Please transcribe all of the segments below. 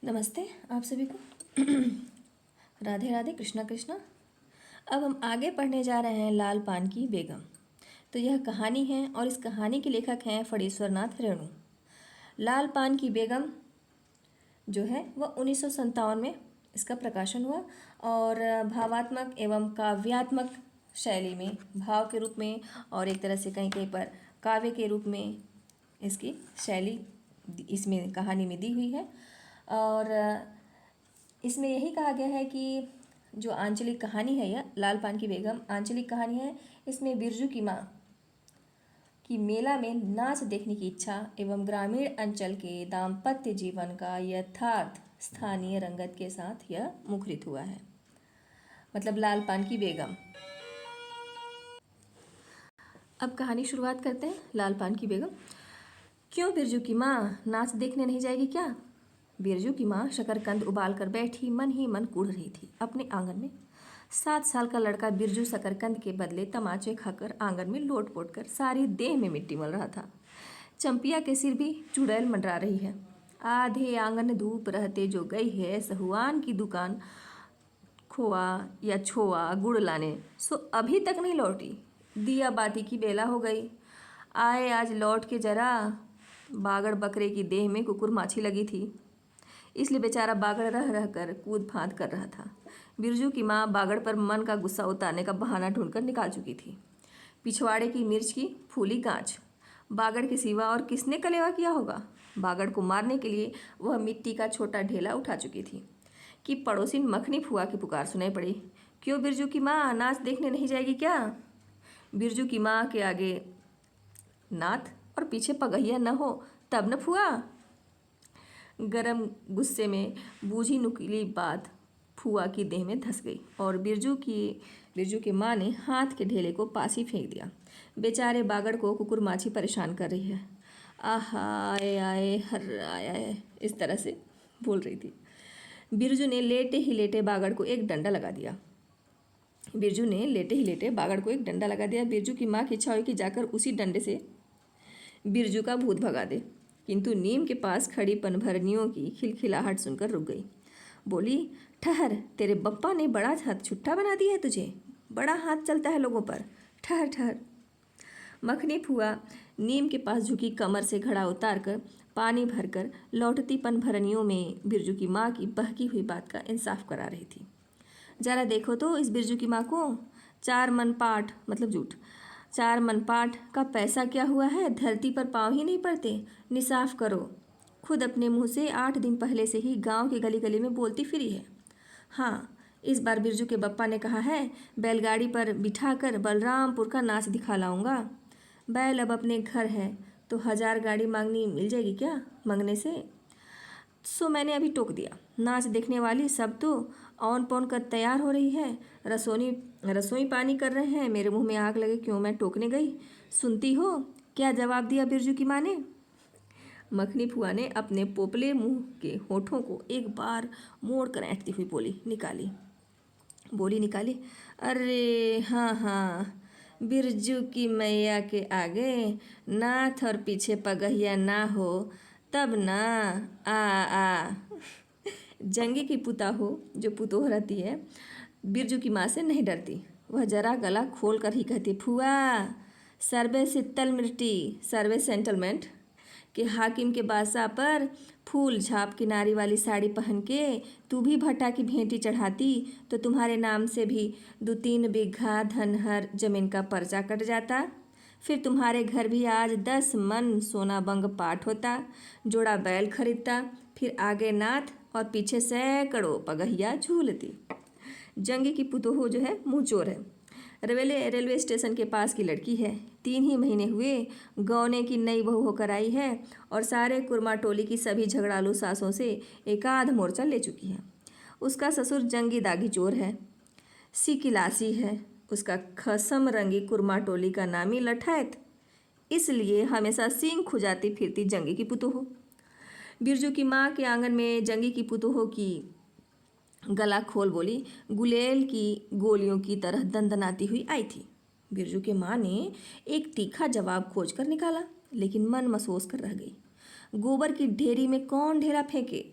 नमस्ते आप सभी को। राधे राधे, कृष्णा कृष्णा। अब हम आगे पढ़ने जा रहे हैं लाल पान की बेगम। तो यह कहानी है और इस कहानी के लेखक हैं फणीश्वर नाथ रेणु। लाल पान की बेगम जो है वह 1957 में इसका प्रकाशन हुआ और भावात्मक एवं काव्यात्मक शैली में, भाव के रूप में और एक तरह से कहीं कहीं पर काव्य के रूप में इसकी शैली इसमें कहानी में दी हुई है। और इसमें यही कहा गया है कि जो आंचलिक कहानी है, यह लाल पान की बेगम आंचलिक कहानी है। इसमें बिरजू की माँ की मेला में नाच देखने की इच्छा एवं ग्रामीण अंचल के दाम्पत्य जीवन का यथार्थ स्थानीय रंगत के साथ यह मुखरित हुआ है। मतलब लाल पान की बेगम। अब कहानी शुरुआत करते हैं। लाल पान की बेगम। क्यों बिरजू की माँ नाच देखने नहीं जाएगी क्या? बिरजू की माँ शकरकंद उबाल कर बैठी मन ही मन कूढ़ रही थी अपने आंगन में। 7 साल का लड़का बिरजू शकरकंद के बदले तमाचे खाकर आंगन में लोट पोट कर सारी देह में मिट्टी मल रहा था। चंपिया के सिर भी चुड़ैल मंडरा रही है। आधे आंगन धूप रहते जो गई है सहुआन की दुकान खोआ या छोआ गुड़ लाने, सो अभी तक नहीं लौटी। दिया बाती की बेला हो गई। आए आज लौट के जरा। बागड़ बकरे की देह में कुकुर माछी लगी थी, इसलिए बेचारा बागड़ रह रह कर कूद फांद कर रहा था। बिरजू की माँ बागड़ पर मन का गुस्सा उतारने का बहाना ढूंढकर निकाल चुकी थी। पिछवाड़े की मिर्च की फूली गांच। बागड़ के सिवा और किसने कलेवा किया होगा? बागड़ को मारने के लिए वह मिट्टी का छोटा ढेला उठा चुकी थी कि पड़ोसिन मखनी फुआ की पुकार सुनाई पड़ी। क्यों बिरजू की माँ नाच देखने नहीं जाएगी क्या? बिरजू की माँ के आगे नाथ और पीछे पगहिया न हो तब न फुआ। गरम गुस्से में बूझी नुकीली बात फुआ की देह में धंस गई और बिरजू की माँ ने हाथ के ढेले को पास ही फेंक दिया। बेचारे बागड़ को कुकुर माछी परेशान कर रही है। आहा आए आए हर आए, इस तरह से बोल रही थी। बिरजू ने लेटे ही लेटे बागड़ को एक डंडा लगा दिया। बिरजू की माँ की इच्छा हुई कि जाकर उसी डंडे से बिरजू का भूत भगा दे, किंतु नीम के पास खड़ी पनभरनियों की खिलखिलाहट सुनकर रुक गई। बोली, ठहर, तेरे बप्पा ने बड़ा हाथ छुट्टा बना दिया है तुझे। बड़ा हाथ चलता है लोगों पर। ठहर ठहर। मखनी फुआ नीम के पास झुकी कमर से घड़ा उतार कर पानी भरकर लौटती पनभरनियों में बिरजू की माँ की बहकी हुई बात का इंसाफ करा रही थी। जरा देखो तो इस बिरजू की माँ को। 4 मन पाठ मतलब झूठ 4 मन पाठ का पैसा क्या हुआ है? धरती पर पाँव ही नहीं पड़ते। निसाफ करो। खुद अपने मुंह से 8 दिन पहले से ही गांव की गली गली में बोलती फिरी है। हाँ, इस बार बिरजू के बप्पा ने कहा है बैलगाड़ी पर बिठाकर बलरामपुर का नाच दिखा लाऊंगा। बैल अब अपने घर है तो 1000 गाड़ी मांगनी मिल जाएगी क्या मंगने से? सो मैंने अभी टोक दिया। नाच देखने वाली सब तो औन पौन कर तैयार हो रही है। रसोई पानी कर रहे हैं। मेरे मुंह में आग लगे क्यों मैं टोकने गई। सुनती हो क्या जवाब दिया बिरजू की माँ ने? मखनी फुआ ने अपने पोपले मुंह के होठों को एक बार मोड़ कर ऐंठती हुई निकाली। अरे हाँ हाँ, बिरजू की मैया के आगे नाथ और पीछे पगहिया ना हो तब ना। आ जंगी की पुता हो जो पुतोह रहती है बिरजू की माँ से नहीं डरती। वह जरा गला खोल कर ही कहती, फुआ सर्वे सित्तल मिर्टी सर्वे सेंटलमेंट के हाकिम के बासा पर फूल झाप किनारी वाली साड़ी पहन के तू भी भट्टा की भेंटी चढ़ाती तो तुम्हारे नाम से भी 2-3 बिघा धनहर जमीन का पर्चा कट जाता। फिर तुम्हारे घर भी आज 10 मन सोना बंग पाठ होता। जोड़ा बैल खरीदता। फिर आगे नाथ और पीछे सैकड़ों पगहिया झूलती। जंगी की पुतोहू जो है मुँह चोर है। रेलवे स्टेशन के पास की लड़की है। 3 ही महीने हुए गौने की नई बहू होकर आई है और सारे कुरमा टोली की सभी झगड़ालू सासों से एकाध मोर्चा ले चुकी है। उसका ससुर जंगी दागी चोर है, सिकिलासी है। उसका खसम रंगी कुरमा टोली का नामी लठैत, इसलिए हमेशा सींग खुजाती फिरती जंगी की पुतोहू। बिरजू की माँ के आंगन में जंगी की पुतोहू की गला खोल बोली, गुलेल की गोलियों की तरह दंदनाती हुई आई थी। बिरजू के माँ ने एक तीखा जवाब खोज कर निकाला, लेकिन मन मसोस कर रह गई। गोबर की ढेरी में कौन ढेरा फेंके?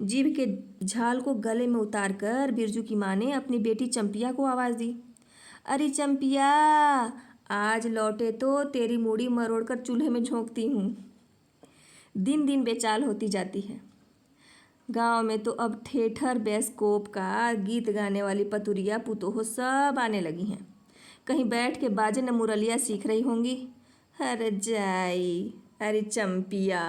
जीभ के झाल को गले में उतारकर बिरजू की माँ ने अपनी बेटी चंपिया को आवाज़ दी। अरे चंपिया, आज लौटे तो तेरी मूड़ी मरोड़कर चूल्हे में झोंकती हूँ। दिन दिन बेचाल होती जाती है। गांव में तो अब थिएटर बेस्कोप का गीत गाने वाली पतुरिया पुतोह सब आने लगी हैं। कहीं बैठ के बाजे न मुरलिया सीख रही होंगी। अरे जाई, अरे चंपिया।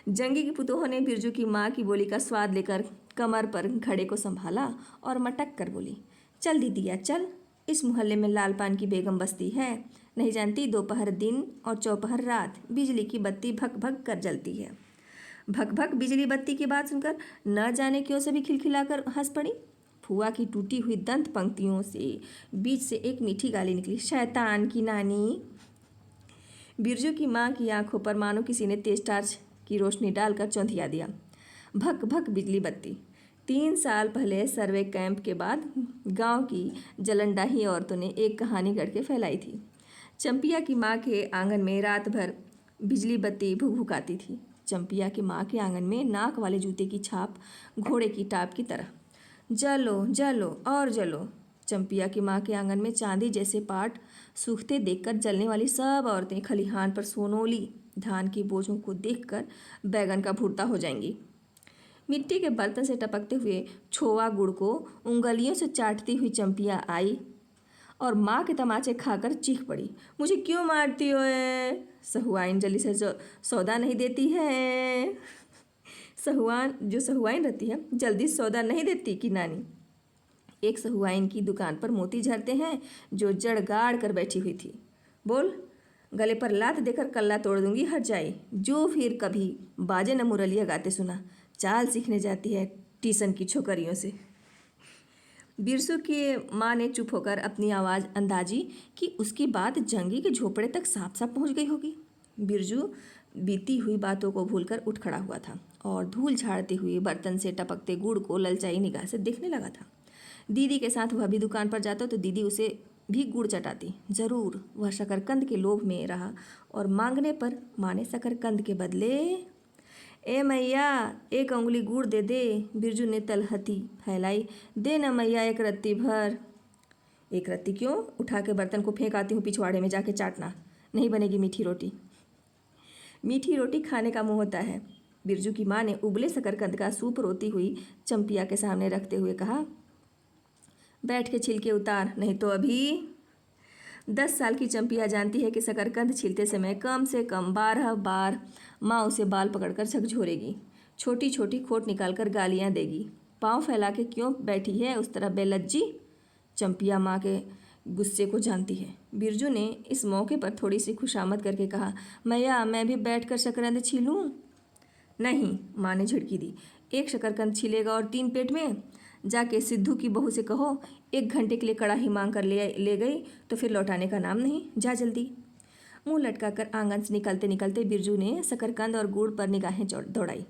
जंगी की पुतोह ने बिरजू की माँ की बोली का स्वाद लेकर कमर पर घड़े को संभाला और मटक कर बोली, चल दीदिया चल, इस मोहल्ले में लाल पान की बेगम बसती है। नहीं जानती, दोपहर दिन और चौपहर रात बिजली की बत्ती भक भक कर जलती है। भक भक बिजली बत्ती की बात सुनकर न जाने क्यों सभी खिलखिलाकर हंस पड़ी। फुआ की टूटी हुई दंत पंक्तियों से बीच से एक मीठी गाली निकली, शैतान की नानी। बिरजू की माँ की आंखों पर मानो किसी ने तेज टार्च की रोशनी डालकर चौंधिया दिया। भक भक बिजली बत्ती। 3 साल पहले सर्वे कैंप के बाद गांव की जलंडाही औरतों ने एक कहानी गढ़ के फैलाई थी। चंपिया की माँ के आंगन में रात भर बिजली बत्ती भुकभुकाती थी। चंपिया की माँ के आंगन में नाक वाले जूते की छाप घोड़े की टाप की तरह। जलो जलो और जलो। चंपिया की माँ के आंगन में चांदी जैसे पाट सूखते देखकर जलने वाली सब औरतें खलिहान पर सोनोली धान की बोझों को देखकर बैगन का भुर्ता हो जाएंगी। मिट्टी के बर्तन से टपकते हुए छोवा गुड़ को उंगलियों से चाटती हुई चंपिया आई और माँ के तमाचे खाकर चीख पड़ी, मुझे क्यों मारती हो? सहुआइन जल्दी से सौदा नहीं देती है। सहुआइन रहती है जल्दी सौदा नहीं देती कि नानी। एक सहुआइन की दुकान पर मोती झरते हैं जो जड़ गाड़ कर बैठी हुई थी। बोल, गले पर लात देकर कल्ला तोड़ दूंगी, हट जाए। जो फिर कभी बाजे न मुरलिया गाते सुना, चाल सीखने जाती है टीसन की छोकरियों से। बिरसू की माँ ने चुप होकर अपनी आवाज़ अंदाजी कि उसकी बात जंगी के झोपड़े तक साफ साफ पहुँच गई होगी। बिरजू बीती हुई बातों को भूलकर उठ खड़ा हुआ था और धूल झाड़ते हुए बर्तन से टपकते गुड़ को ललचाई निगाह से देखने लगा था। दीदी के साथ वह भी दुकान पर जाता तो दीदी उसे भी गुड़ चटाती। ज़रूर वह शकरकंद के लोभ में रहा और मांगने पर माँ ने शकरकंद के बदले, ए मैया एक उंगली गुड़ दे दे। बिरजू ने तलहती फैलाई, दे न मैया एक रत्ती भर। एक रत्ती क्यों? उठा के बर्तन को फेंक आती हूँ पिछवाड़े में, जाके चाटना, नहीं बनेगी मीठी रोटी। मीठी रोटी खाने का मुँह होता है। बिरजू की माँ ने उबले शकरकंद का सूप रोती हुई चंपिया के सामने रखते हुए कहा, बैठ के छिलके उतार, नहीं तो अभी। 10 साल की चंपिया जानती है कि शकरकंद छीलते समय कम से कम 12 बार माँ उसे बाल पकड़कर झकझोरेगी, छोटी छोटी खोट निकालकर गालियाँ देगी। पाँव फैला के क्यों बैठी है उस तरह बेलज्जी? चंपिया माँ के गुस्से को जानती है। बिरजू ने इस मौके पर थोड़ी सी खुशामद करके कहा, मैया मैं भी बैठ कर शकरकंद छीलूँ? नहीं, माँ ने झिड़की दी, एक शकरकंद छीलेगा और 3 पेट में। जाके सिद्धू की बहू से कहो 1 घंटे के लिए कड़ाही मांग कर ले गई तो फिर लौटाने का नाम नहीं, जा जल्दी। मुंह लटकाकर आंगन से निकलते निकलते बिरजू ने शकरकंद और गुड़ पर निगाहें दौड़ाई।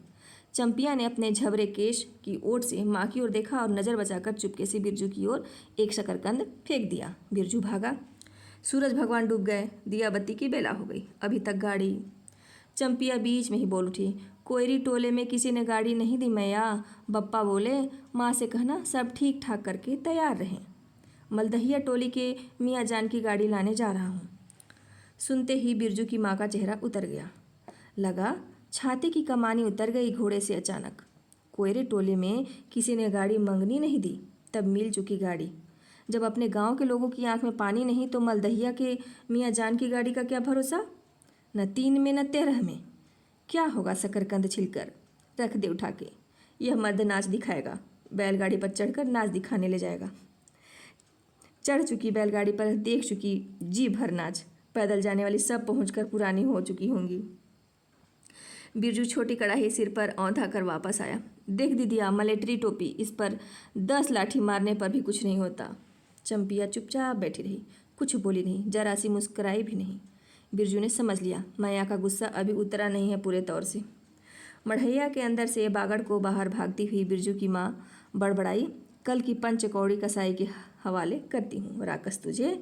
चंपिया ने अपने झबरे केश की ओट से माँ की ओर देखा और नज़र बचाकर चुपके से बिरजू की ओर एक शकरकंद फेंक दिया। बिरजू भागा। सूरज भगवान डूब गए, दिया बत्ती की बेला हो गई, अभी तक गाड़ी। चंपिया बीच में ही बोल उठी, कोयरी टोले में किसी ने गाड़ी नहीं दी मैया। बप्पा बोले माँ से कहना सब ठीक ठाक करके तैयार रहें, मलदहिया टोली के मियाँ जान की गाड़ी लाने जा रहा हूँ। सुनते ही बिरजू की माँ का चेहरा उतर गया। लगा छाती की कमानी उतर गई घोड़े से अचानक। कोयरे टोले में किसी ने गाड़ी मंगनी नहीं दी, तब मिल चुकी गाड़ी। जब अपने गांव के लोगों की आंख में पानी नहीं तो मलदहिया के मियाँ जान की गाड़ी का क्या भरोसा? न 3 में न 13 में। क्या होगा शकरकंद छिलकर, रख दे उठा के। यह मर्द नाच दिखाएगा, बैलगाड़ी पर चढ़कर नाच दिखाने ले जाएगा। चढ़ चुकी बैलगाड़ी पर देख चुकी जी भर नाच, पैदल जाने वाली सब पहुंचकर पुरानी हो चुकी होंगी। बिरजू छोटी कड़ाही सिर पर औंधा कर वापस आया। देख दीदिया मलेटरी टोपी, इस पर 10 लाठी मारने पर भी कुछ नहीं होता। चंपिया चुपचाप बैठी रही, कुछ बोली नहीं, जरा सी मुस्कुराई भी नहीं। बिरजू ने समझ लिया माया का गुस्सा अभी उतरा नहीं है पूरे तौर से। मढ़ैया के अंदर से बागड़ को बाहर भागती हुई बिरजू की माँ बड़बड़ाई, कल की पंचकौड़ी कसाई के हवाले करती हूँ राक्षस तुझे।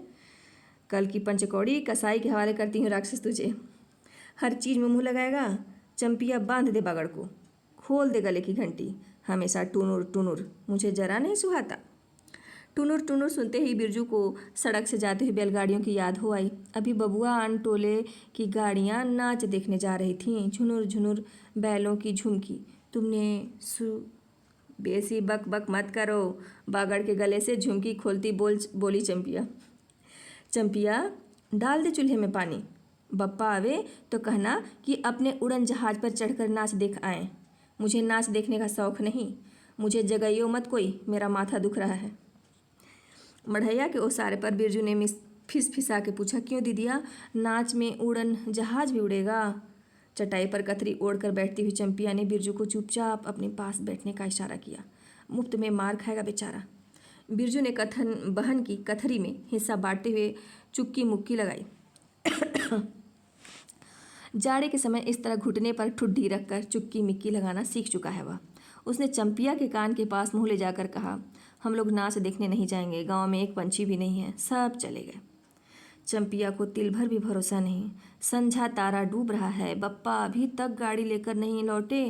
कल की पंचकौड़ी कसाई के हवाले करती हूँ राक्षस तुझे। हर चीज़ में मुँह लगाएगा। चंपिया बांध दे बागड़ को, खोल दे गले की घंटी, हमेशा टुनुर टुनुर, मुझे जरा नहीं सुहाता। टुनुर टुनुर सुनते ही बिरजू को सड़क से जाती हुई बैलगाड़ियों की याद हो आई। अभी बबुआ आन टोले की गाड़ियाँ नाच देखने जा रही थीं। झुनुर झुनुर बैलों की झुमकी। तुमने बेसी बक बक मत करो, बागड़ के गले से झुमकी खोलती बोली चंपिया। चंपिया, डाल दे चूल्हे में पानी। बप्पा आवे तो कहना कि अपने उड़न जहाज पर चढ़कर नाच देख आए। मुझे नाच देखने का शौक़ नहीं, मुझे जगाइयो मत कोई, मेरा माथा दुख रहा है। मढ़ैया के ओसारे पर बिरजू ने फिसा के पूछा, क्यों दीदिया, नाच में उड़न जहाज भी उड़ेगा? चटाई पर कथरी ओढ़कर बैठती हुई चंपिया ने बिरजू को चुपचाप अपने पास बैठने का इशारा किया। मुफ्त में मार खाएगा बेचारा। बिरजू ने बहन की कथरी में हिस्सा बांटते हुए चुक्की मुक्की लगाई। जाड़े के समय इस तरह घुटने पर ठुड्डी रखकर चुक्की मिक्की लगाना सीख चुका है वह। उसने चंपिया के कान के पास मुँह ले जाकर कहा, हम लोग नाच देखने नहीं जाएंगे, गांव में एक पंछी भी नहीं है, सब चले गए। चंपिया को तिल भर भी भरोसा नहीं। संझा तारा डूब रहा है, बप्पा अभी तक गाड़ी लेकर नहीं लौटे।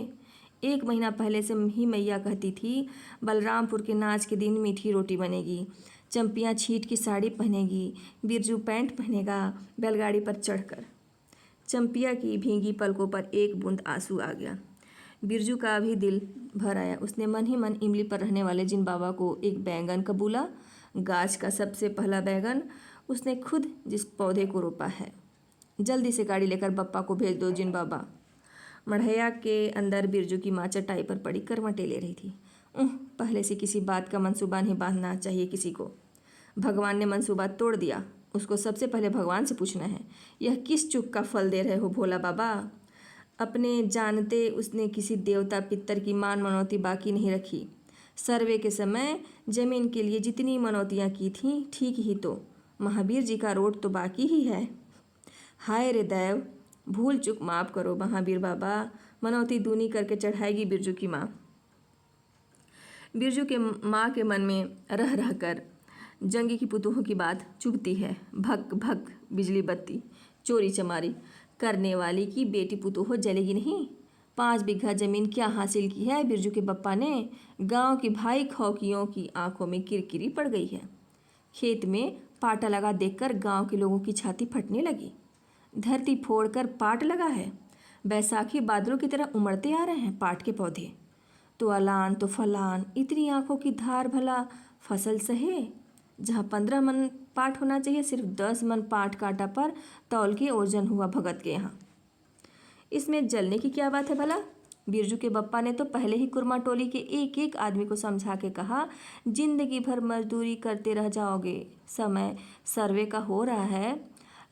1 महीना पहले से ही मैया कहती थी बलरामपुर के नाच के दिन मीठी रोटी बनेगी, चंपिया छीट की साड़ी पहनेगी, बिरजू पैंट पहनेगा बैलगाड़ी पर चढ़कर। चंपिया की भीगी पलकों पर एक बूंद आंसू आ गया। बिरजू का भी दिल भर आया। उसने मन ही मन इमली पर रहने वाले जिन बाबा को एक बैंगन कबूला, गाछ का सबसे पहला बैंगन उसने खुद जिस पौधे को रोपा है। जल्दी से गाड़ी लेकर बप्पा को भेज दो जिन बाबा। मढ़ैया के अंदर बिरजू की माँ चटाई पर पड़ी करवटें ले रही थी। पहले से किसी बात का मंसूबा नहीं बांधना चाहिए किसी को। भगवान ने मंसूबा तोड़ दिया, उसको सबसे पहले भगवान से पूछना है, यह किस चुक का फल दे रहे हो भोला बाबा? अपने जानते उसने किसी देवता पितर की मान मनौती बाकी नहीं रखी। सर्वे के समय जमीन के लिए जितनी मनौतियाँ की थीं ठीक ही तो महावीर जी का रोट तो बाकी ही है। हाय रे दैव, भूल चुक माफ़ करो महावीर बाबा, मनौती दूनी करके चढ़ाएगी बिरजू की माँ। बिरजू के माँ के मन में रह रह कर जंगी की पुतोहों की बात चुभती है। भक भक बिजली बत्ती, चोरी चमारी करने वाली की बेटी पुतोह जलेगी नहीं। 5 बीघा जमीन क्या हासिल की है बिरजू के बप्पा ने? गांव की भाई खौकियों की आंखों में किरकिरी पड़ गई है। खेत में पाटा लगा देखकर गांव के लोगों की छाती फटने लगी। धरती फोड़कर पाट लगा है। बैसाखी बादलों की तरह उमड़ते आ रहे हैं पाट के पौधे। तो अलान तो फलान, इतनी आंखों की धार भला फसल सहे। जहाँ 15 मन पाट होना चाहिए, सिर्फ 10 मन पाट काटा पर तौल के ओजन हुआ भगत के यहाँ। इसमें जलने की क्या बात है भला? बिरजू के बप्पा ने तो पहले ही कुरमा टोली के एक एक आदमी को समझा के कहा, जिंदगी भर मजदूरी करते रह जाओगे, समय सर्वे का हो रहा है,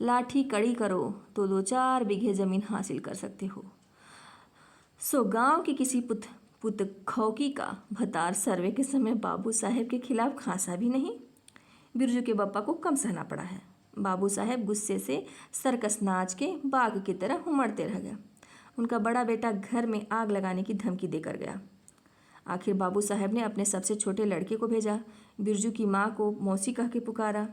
लाठी कड़ी करो तो 2-4 बीघे ज़मीन हासिल कर सकते हो। सो गांव की किसी पुत खौकी का भतार सर्वे के समय बाबू साहेब के खिलाफ खांसा भी नहीं। बिरजू के बप्पा को कम सहना पड़ा है। बाबू साहेब गुस्से से सर्कस नाच के बाघ की तरह उमड़ते रह गया। उनका बड़ा बेटा घर में आग लगाने की धमकी देकर गया। आखिर बाबू साहेब ने अपने सबसे छोटे लड़के को भेजा। बिरजू की माँ को मौसी कह के पुकारा।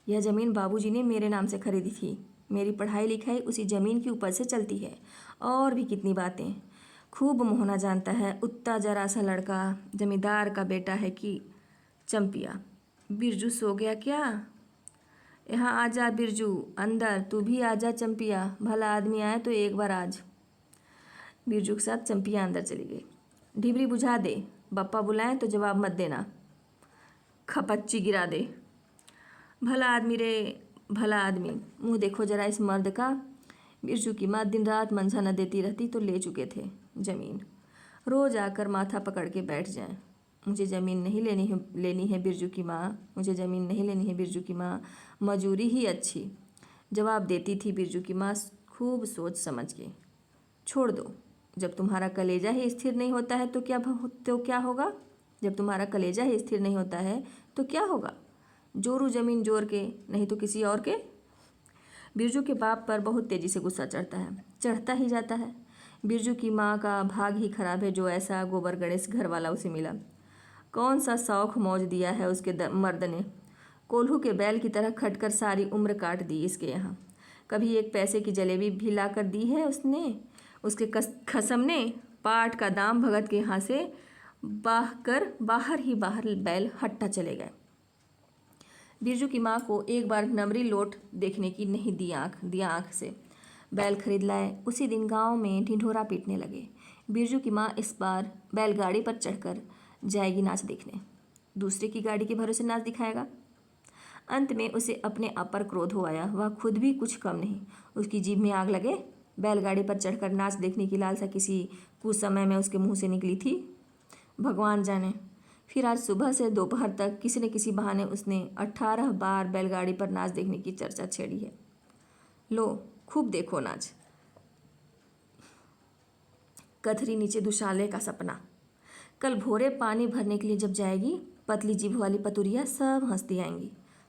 यह ज़मीन बाबूजी ने मेरे नाम से खरीदी थी, मेरी पढ़ाई लिखाई उसी ज़मीन की उपज से चलती है। और भी कितनी बातें। खूब मोहना जानता है, उतना जरा सा लड़का जमींदार का बेटा है कि। चंपिया, बिरजू सो गया क्या? यहाँ आ जा बिरजू, अंदर। तू भी आ जा चंपिया, भला आदमी आए तो एक बार आज। बिरजू के साथ चंपिया अंदर चली गई। ढिबरी बुझा दे, बप्पा बुलाएं तो जवाब मत देना, खपच्ची गिरा दे। भला आदमी रे, भला आदमी, मुँह देखो जरा इस मर्द का। बिरजू की माँ दिन रात मंझा न देती रहती तो ले चुके थे ज़मीन। रोज़ आकर माथा पकड़ के बैठ जाएं, मुझे ज़मीन नहीं लेनी है बिरजू की माँ, मुझे ज़मीन नहीं लेनी है बिरजू की माँ, मजूरी ही अच्छी। जवाब देती थी बिरजू की माँ खूब सोच समझ के। छोड़ दो, जब तुम्हारा कलेजा ही स्थिर नहीं होता है तो क्या होगा? जब तुम्हारा कलेजा ही स्थिर नहीं होता है तो क्या होगा? जोरू ज़मीन जोर के, नहीं तो किसी और के। बिरजू के बाप पर बहुत तेज़ी से गुस्सा चढ़ता ही जाता है। बिरजू की माँ का भाग ही खराब है जो ऐसा गोबर गणेश घर वाला उसे मिला। कौन सा शौक मौज दिया है उसके मर्द ने। कोल्हू के बैल की तरह खटकर सारी उम्र काट दी इसके यहाँ। कभी एक पैसे की जलेबी भी ला कर दी है उसने, उसके खसम ने? पाट का दाम भगत के यहाँ से बाहर बाहर बैल हट्टा चले गए। बिरजू की माँ को एक बार नमरी लोट देखने की नहीं दिया आँख से। बैल खरीद लाए। उसी दिन गांव में ढिंढोरा पीटने लगे। बिरजू की माँ इस बार बैलगाड़ी पर चढ़कर जाएगी नाच देखने। दूसरे की गाड़ी के भरोसे नाच दिखाएगा। अंत में उसे अपने आप पर क्रोध हो आया। वह खुद भी कुछ कम नहीं। उसकी जीभ में आग लगे। बैलगाड़ी पर चढ़कर नाच देखने की लालसा किसी कुछ समय में उसके मुंह से निकली थी, भगवान जाने। फिर आज सुबह से दोपहर तक किसी न किसी बहाने उसने 18 बार बैलगाड़ी पर नाच देखने की चर्चा छेड़ी है। लो खूब देखो नाच। कथरी नीचे दुशाले का सपना। कल भोरे पानी भरने के लिए जब जाएगी, पतली जीभ वाली पतुरिया सब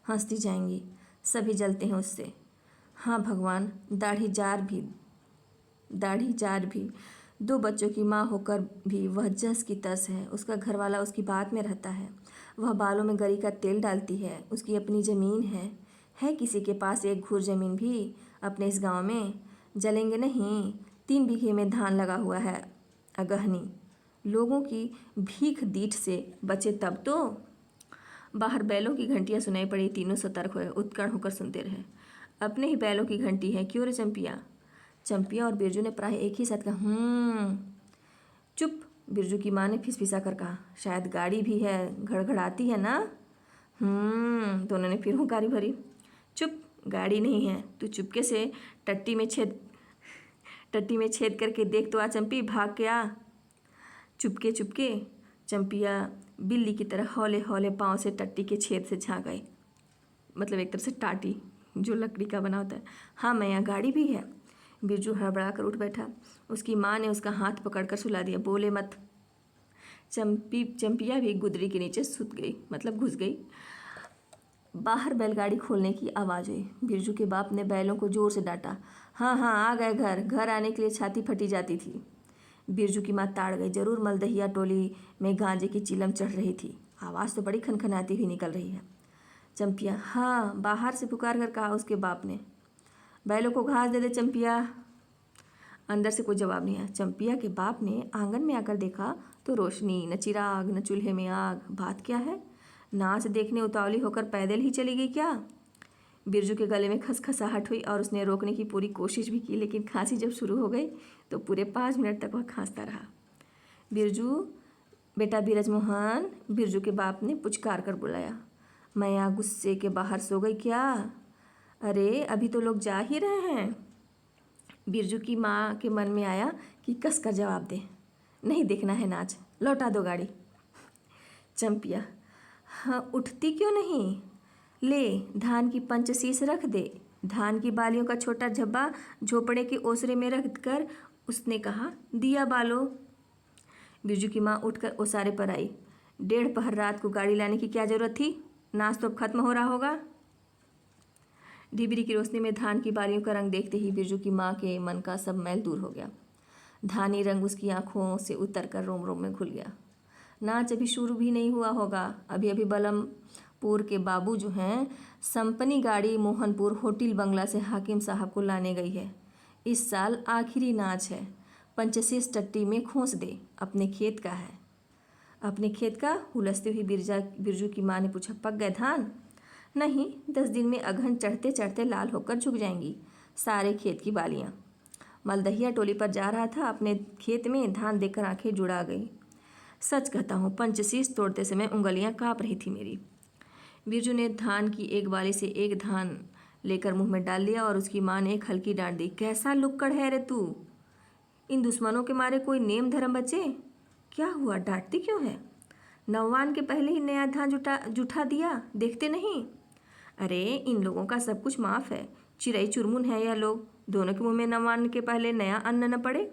हंसती जाएंगी। सभी जलते हैं उससे। हाँ भगवान, दाढ़ी जार भी 2 बच्चों की माँ होकर भी वह जस की तस है। उसका घरवाला उसकी बात में रहता है। वह बालों में गरी का तेल डालती है। उसकी अपनी ज़मीन है किसी के पास 1 घूर ज़मीन भी अपने इस गांव में। जलेंगे नहीं। 3 बीघे में धान लगा हुआ है अगहनी। लोगों की भीख दीठ से बचे तब तो। बाहर बैलों की घंटियां सुनाई पड़ी। तीनों सतर्क हुए, उत्कण होकर सुनते रहे। अपने ही बैलों की घंटी है, क्यों रे चंपिया और बिरजू ने प्राय एक ही साथ कहा, चुप। बिरजू की माँ ने फिसफिसा कर कहा, शायद गाड़ी भी है, घड़घड़ाती है ना। दोनों ने फिर हुंकारी भरी। चुप, गाड़ी नहीं है। तू चुपके से टट्टी में छेद करके देख तो आ चंपी, भाग के आ। चुपके चंपिया बिल्ली की तरह हौले हौले पाँव से टट्टी के छेद से झाँक आई। मतलब एक तरह से टाटी जो लकड़ी का बना होता है। हाँ मैया, गाड़ी भी है। बिरजू हड़बड़ा कर उठ बैठा। उसकी माँ ने उसका हाथ पकड़कर सुला दिया। बोले मत। चंपिया भी गुदरी के नीचे सुत गई, मतलब घुस गई। बाहर बैलगाड़ी खोलने की आवाज़ हुई। बिरजू के बाप ने बैलों को जोर से डांटा। हाँ आ गए। घर आने के लिए छाती फटी जाती थी। बिरजू की माँ ताड़ गई। जरूर मलदहिया टोली में गांजे की चिलम चढ़ रही थी। आवाज़ तो बड़ी खनखनाती हुई निकल रही है। चंपिया, हाँ, बाहर से पुकार कर कहा उसके बाप ने। बैलों को घास दे दे चंपिया। अंदर से कोई जवाब नहीं आया। चंपिया के बाप ने आंगन में आकर देखा तो रोशनी, न चिराग न चूल्हे में आग। बात क्या है? नाच देखने उतावली होकर पैदल ही चली गई क्या? बिरजू के गले में खसखसाहट हुई और उसने रोकने की पूरी कोशिश भी की, लेकिन खांसी जब शुरू हो गई तो पूरे 5 मिनट तक वह खांसता रहा। बिरजू, बेटा बिरजमोहन, बिरजू के बाप ने पुचकार कर बुलाया। मैया गुस्से के बाहर सो गई क्या? अरे अभी तो लोग जा ही रहे हैं। बिरजू की माँ के मन में आया कि कस कर जवाब दे, नहीं देखना है नाच, लौटा दो गाड़ी। चंपिया, हाँ, उठती क्यों नहीं? ले, धान की पंचशीश रख दे। धान की बालियों का छोटा झब्बा झोपड़े के ओसरे में रख कर उसने कहा, दिया बालो। बिरजू की माँ उठकर ओसारे पर आई। 1:30 पहर रात को गाड़ी लाने की क्या जरूरत थी? नाच तो अब खत्म हो रहा होगा। ढिबरी की रोशनी में धान की बालियों का रंग देखते ही बिरजू की माँ के मन का सब मैल दूर हो गया। धानी रंग उसकी आंखों से उतर कर रोम रोम में घुल गया। नाच अभी शुरू भी नहीं हुआ होगा। अभी बलमपुर के बाबू जो हैं, संपनी गाड़ी मोहनपुर होटल बंगला से हाकिम साहब को लाने गई है। इस साल आखिरी नाच है। पंचशीश टट्टी में खोस दे। अपने खेत का है। अपने खेत का? हुलसती हुई बिरजू की माँ ने पूछा। पक गए धान? नहीं, 10 दिन में अघन चढ़ते चढ़ते लाल होकर झुक जाएंगी सारे खेत की बालियाँ। मलदहिया टोली पर जा रहा था, अपने खेत में धान देखकर आंखें जुड़ा गई। सच कहता हूँ, पंचशीश तोड़ते समय उंगलियाँ काँप रही थी मेरी। बिरजू ने धान की एक बाली से एक धान लेकर मुंह में डाल लिया और उसकी माँ ने एक हल्की डांट दी। कैसा लुक्कड़ है रे तू? इन दुश्मनों के मारे कोई नेम धर्म बचे? क्या हुआ, डांटती क्यों है? नौवान के पहले ही नया धान जुठा दिया, देखते नहीं? अरे इन लोगों का सब कुछ माफ़ है। चिड़ई चुरमुन है यह लोग। दोनों के मुंह में नौवान के पहले नया अन्न न पड़े।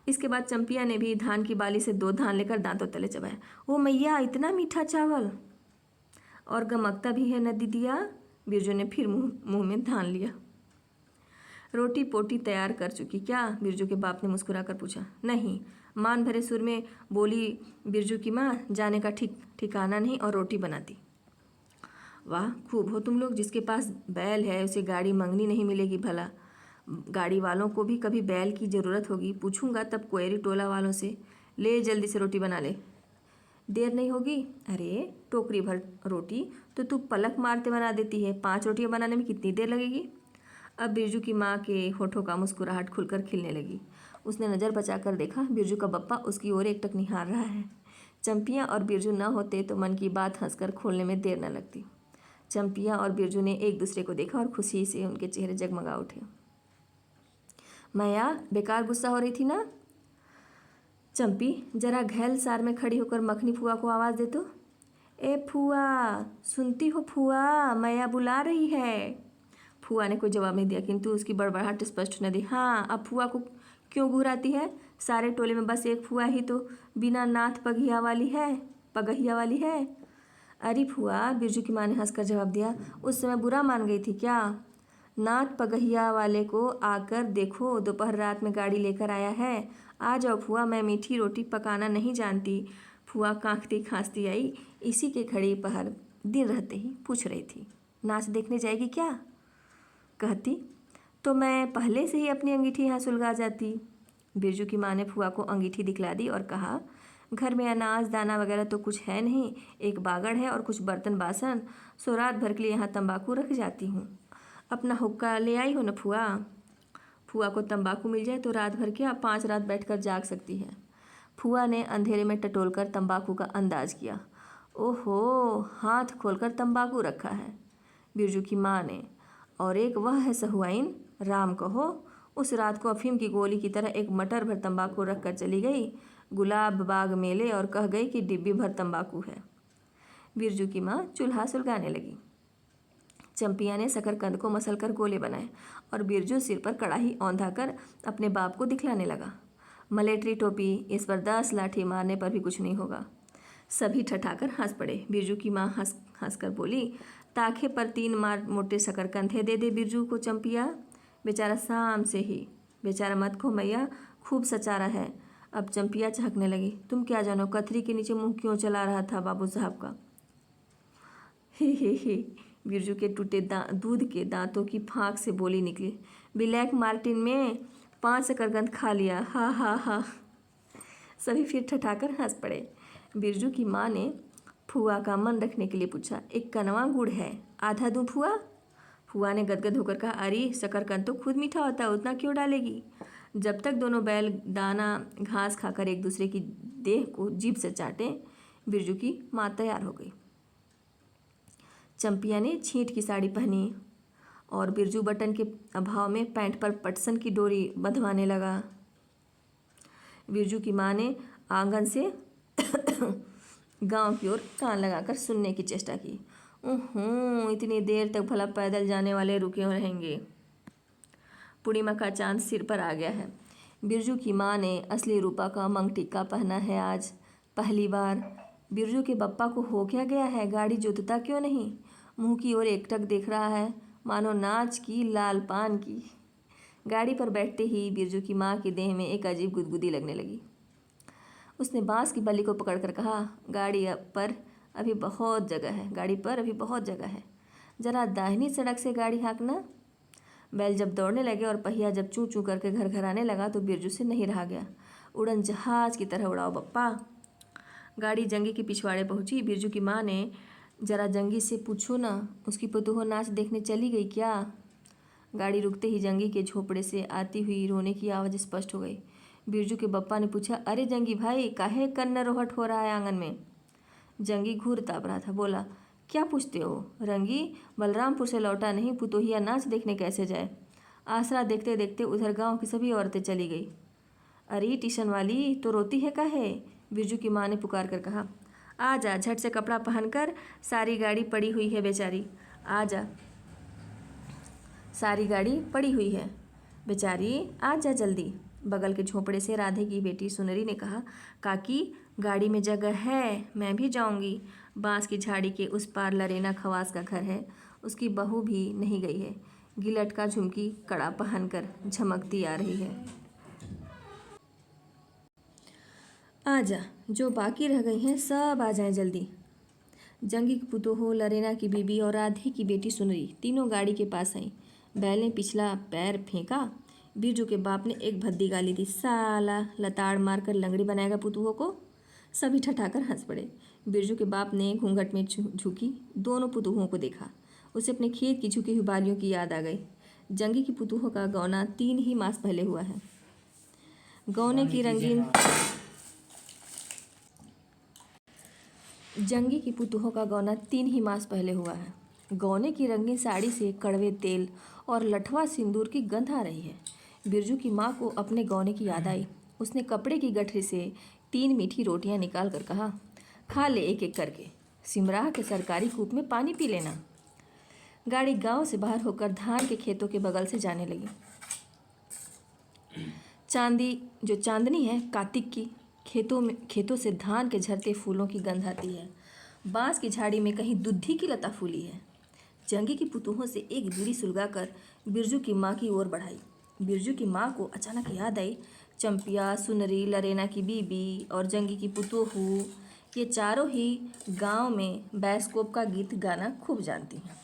इसके बाद चंपिया ने भी धान की बाली से 2 धान लेकर दांतों तले चबाया। ओ मैया, इतना मीठा चावल! और गमकता भी है न दीदिया। बिरजू ने फिर मुंह में धान लिया। रोटी पोटी तैयार कर चुकी क्या? बिरजू के बाप ने मुस्कुराकर पूछा। नहीं, मान भरे सुर में बोली बिरजू की माँ। जाने का ठिकाना नहीं और रोटी बनाती। वाह, खूब हो तुम लोग। जिसके पास बैल है उसे गाड़ी मंगनी नहीं मिलेगी भला। गाड़ी वालों को भी कभी बैल की ज़रूरत होगी, पूछूंगा तब कोयरी टोला वालों से। ले जल्दी से रोटी बना ले, देर नहीं होगी। अरे टोकरी भर रोटी तो तू पलक मारते बना देती है, 5 रोटियां बनाने में कितनी देर लगेगी। अब बिरजू की माँ के होठों का मुस्कुराहट खुलकर खिलने लगी। उसने नज़र बचाकर देखा, बिरजू का बप्पा उसकी ओर एकटक निहार रहा है। चंपिया और बिरजू न होते तो मन की बात हंसकर खोलने में देर न लगती। चंपिया और बिरजू ने एक दूसरे को देखा और खुशी से उनके चेहरे जगमगा उठे। मैया बेकार गुस्सा हो रही थी ना। चंपी जरा घैल सार में खड़ी होकर मखनी फुआ को आवाज़ दे तो। ए फुआ, सुनती हो फुआ, मैया बुला रही है। फुआ ने कोई जवाब नहीं दिया, किंतु उसकी बड़बड़ाहट स्पष्ट न दी। हाँ, अब फुआ को क्यों घुराती है? सारे टोले में बस एक फुआ ही तो बिना नाथ पगहिया वाली है। अरे फुआ, बिरजू की माँ ने हंसकर जवाब दिया, उस समय बुरा मान गई थी क्या? नाथ पगहिया वाले को आकर देखो, दोपहर रात में गाड़ी लेकर आया है। आ जाओ फुआ, मैं मीठी रोटी पकाना नहीं जानती। फुआ कांखती खांसती आई। इसी के घड़ी पहर दिन रहते ही पूछ रही थी, नाच देखने जाएगी क्या? कहती तो मैं पहले से ही अपनी अंगीठी यहाँ सुलगा जाती। बिरजू की माँ ने फुआ को अंगीठी दिखला दी और कहा, घर में अनाज दाना वगैरह तो कुछ है नहीं, एक बागड़ है और कुछ बर्तन बासन, सो रात भर के लिए यहाँ तंबाकू रख जाती हूँ। अपना हुक्का ले आई हो न फुआ? फुआ को तंबाकू मिल जाए तो रात भर क्या 5 रात बैठकर जाग सकती है। फुआ ने अंधेरे में टटोलकर तंबाकू का अंदाज किया। ओहो, हाथ खोलकर तंबाकू रखा है बिरजू की माँ ने, और एक वह है सहुआइन, राम कहो, उस रात को अफीम की गोली की तरह एक मटर भर तंबाकू रख कर चली गई गुलाब बाग मेले और कह गई कि डिब्बी भर तंबाकू है। बिरजू की माँ चूल्हा सुलगाने लगी। चंपिया ने शकरकंद को मसलकर गोले बनाए और बिरजू सिर पर कड़ाही औंधा कर अपने बाप को दिखलाने लगा। मलेटरी टोपी, इस पर 10 लाठी मारने पर भी कुछ नहीं होगा। सभी ठठाकर हंस पड़े। बिरजू की माँ हंस कर बोली, ताखे पर 3 मार मोटे शकरकंद दे दे बिरजू को चंपिया, बेचारा शाम से ही। बेचारा मत खो मैया, खूब सचारा है। अब चंपिया चहकने लगी। तुम क्या जानो कथरी के नीचे मुंह क्यों चला रहा था बाबू साहब का। ही बिरजू के टूटे दूध के दांतों की फाँक से बोली निकली, ब्लैक मार्टिन में 5 शकरकंद खा लिया, हा हा हा। सभी फिर ठठाकर हंस पड़े। बिरजू की माँ ने फुआ का मन रखने के लिए पूछा, एक कनवा गुड़ है, आधा दूँ फुआ? फुआ ने गदगद होकर कहा, अरे शकरकंद तो खुद मीठा होता है, उतना क्यों डालेगी? जब तक दोनों बैल दाना घास खाकर एक दूसरे की देह को जीभ से चाटें, बिरजू की माँ तैयार हो गई। चंपिया ने छींट की साड़ी पहनी और बिरजू बटन के अभाव में पैंट पर पटसन की डोरी बंधवाने लगा। बिरजू की माँ ने आंगन से गांव की ओर कान लगाकर सुनने की चेष्टा की। इतनी देर तक भला पैदल जाने वाले रुके रहेंगे। पूर्णिमा का चांद सिर पर आ गया है। बिरजू की माँ ने असली रूपा का मंग टिक्का पहना है आज पहली बार। बिरजू के बप्पा को हो क्या गया है, गाड़ी जोतता क्यों नहीं? मुंह की ओर एकटक देख रहा है, मानो नाच की लाल पान की। गाड़ी पर बैठते ही बिरजू की माँ की देह में एक अजीब गुदगुदी लगने लगी। उसने बांस की बल्ली को पकड़कर कहा, गाड़ी पर अभी बहुत जगह है, जरा दाहिनी सड़क से गाड़ी हाँकना। बैल जब दौड़ने लगे और पहिया जब चूँ चूँ करके घर घर आने लगा तो बिरजू से नहीं रहा गया। उड़न जहाज की तरह उड़ाओ बप्पा। गाड़ी जंगी के पिछवाड़े पहुंची। बिरजू की माँ ने, जरा जंगी से पूछो ना, उसकी पतोह नाच देखने चली गई क्या? गाड़ी रुकते ही जंगी के झोपड़े से आती हुई रोने की आवाज़ स्पष्ट हो गई। बिरजू के बप्पा ने पूछा, अरे जंगी भाई, काहे कन्ना रोहट हो रहा है आंगन में? जंगी घूर ताप रहा था। बोला, क्या पूछते हो रंगी, बलरामपुर से लौटा नहीं, पुतोहिया नाच देखने कैसे जाए? आसरा देखते देखते उधर गांव की सभी औरतें चली गई। अरे टीशन वाली, तो रोती है काहे? बिरजू की माँ ने पुकार कर कहा, आ जा, झट से कपड़ा पहनकर, सारी गाड़ी पड़ी हुई है बेचारी, आ जा, सारी गाड़ी पड़ी हुई है बेचारी, आ जा जल्दी। बगल के झोंपड़े से राधे की बेटी सुनरी ने कहा, काकी गाड़ी में जगह है, मैं भी जाऊंगी। बांस की झाड़ी के उस पार लरेना खवास का घर है, उसकी बहू भी नहीं गई है, गिलट का झुमकी कड़ा पहनकर झमकती आ रही है। आजा, जो बाकी रह गई हैं सब आ जाएं जल्दी। जंगी की पुतोह, लरेना की बीबी और राधे की बेटी सुनरी तीनों गाड़ी के पास आईं। बैल ने पिछला पैर फेंका। बिरजू के बाप ने एक भद्दी गाली दी, साला लताड़ मारकर लंगड़ी बनाएगा पुतुओं को। सभी ठठाकर हंस पड़े। बिरजू के बाप ने घूंघट में झुकी दोनों पुतुओं को देखा। उसे अपने खेत की झुकी हुई बालियों की याद आ गई। जंगी की पुतुओं का गौना 3 ही मास पहले हुआ है। जंगी की पुतुहों का गौना 3 ही मास पहले हुआ है। गौने की रंगीन साड़ी से कड़वे तेल और लठवा सिंदूर की गंध आ रही है। बिरजू की माँ को अपने गौने की याद आई। उसने कपड़े की गठरी से 3 मीठी रोटियां निकाल कर कहा, खा ले एक एक करके, सिमराह के सरकारी कूप में पानी पी लेना। गाड़ी गांव से बाहर होकर धान के खेतों के बगल से जाने लगी। चांदनी है कार्तिक की, खेतों से धान के झरते फूलों की गंध आती है। बांस की झाड़ी में कहीं दुद्धि की लता फूली है। जंगी की पुतुहों से एक बीड़ी सुलगाकर बिरजू की माँ की ओर बढ़ाई। बिरजू की माँ को अचानक याद आई, चंपिया, सुनरी, लरेना की बीबी और जंगी की पुतुहू, ये चारों ही गांव में बैस्कोप का गीत गाना खूब जानती हैं।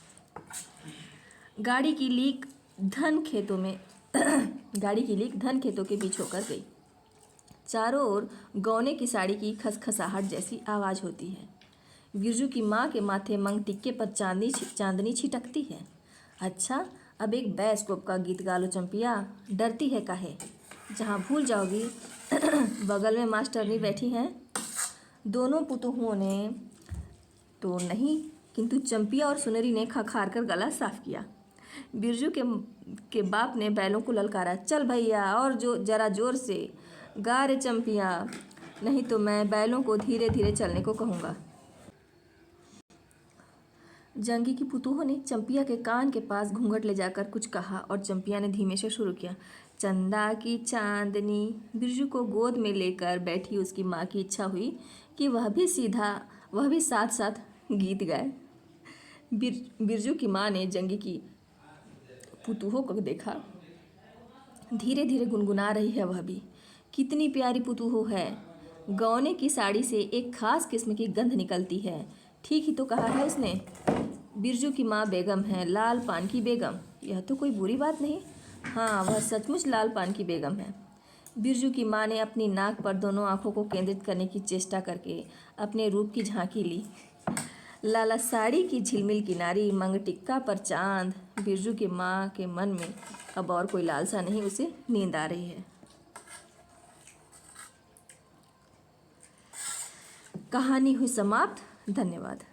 गाड़ी की लीक धन खेतों के बीच होकर गई। चारों ओर गौने की साड़ी की खसखसाहट जैसी आवाज़ होती है। बिरजू की माँ के माथे मंग टिक्के पर चांदनी छिटकती है। अच्छा, अब एक बैस्कोप का गीत गा लो चंपिया, डरती है काहे? जहाँ भूल जाओगी बगल में मास्टरनी बैठी हैं। दोनों पुतुहुओं ने तो नहीं, किंतु चंपिया और सुनरी ने खखार कर गला साफ किया। बिरजू के बाप ने बैलों को ललकारा, चल भैया और जरा जोर से गा रे चंपिया, नहीं तो मैं बैलों को धीरे धीरे चलने को कहूँगा। जंगी की पुतुहों ने चंपिया के कान के पास घूंघट ले जाकर कुछ कहा और चंपिया ने धीमे से शुरू किया, चंदा की चांदनी। बिरजू को गोद में लेकर बैठी उसकी माँ की इच्छा हुई कि वह भी साथ साथ गीत गाए। बिरजू की माँ ने जंगी की पुतुहों को देखा, धीरे धीरे गुनगुना रही है वह भी। कितनी प्यारी पुतुहो है। गौने की साड़ी से एक खास किस्म की गंध निकलती है। ठीक ही तो कहा है उसने। बिरजू की माँ बेगम है, लाल पान की बेगम। यह तो कोई बुरी बात नहीं। हाँ, वह सचमुच लाल पान की बेगम है। बिरजू की माँ ने अपनी नाक पर दोनों आंखों को केंद्रित करने की चेष्टा करके अपने रूप की झांकी ली। लाला साड़ी की झिलमिल किनारी, मंग टिक्का पर चांद। बिरजू की माँ के मन में अब और कोई लालसा नहीं, उसे नींद आ रही है। कहानी हुई समाप्त। धन्यवाद।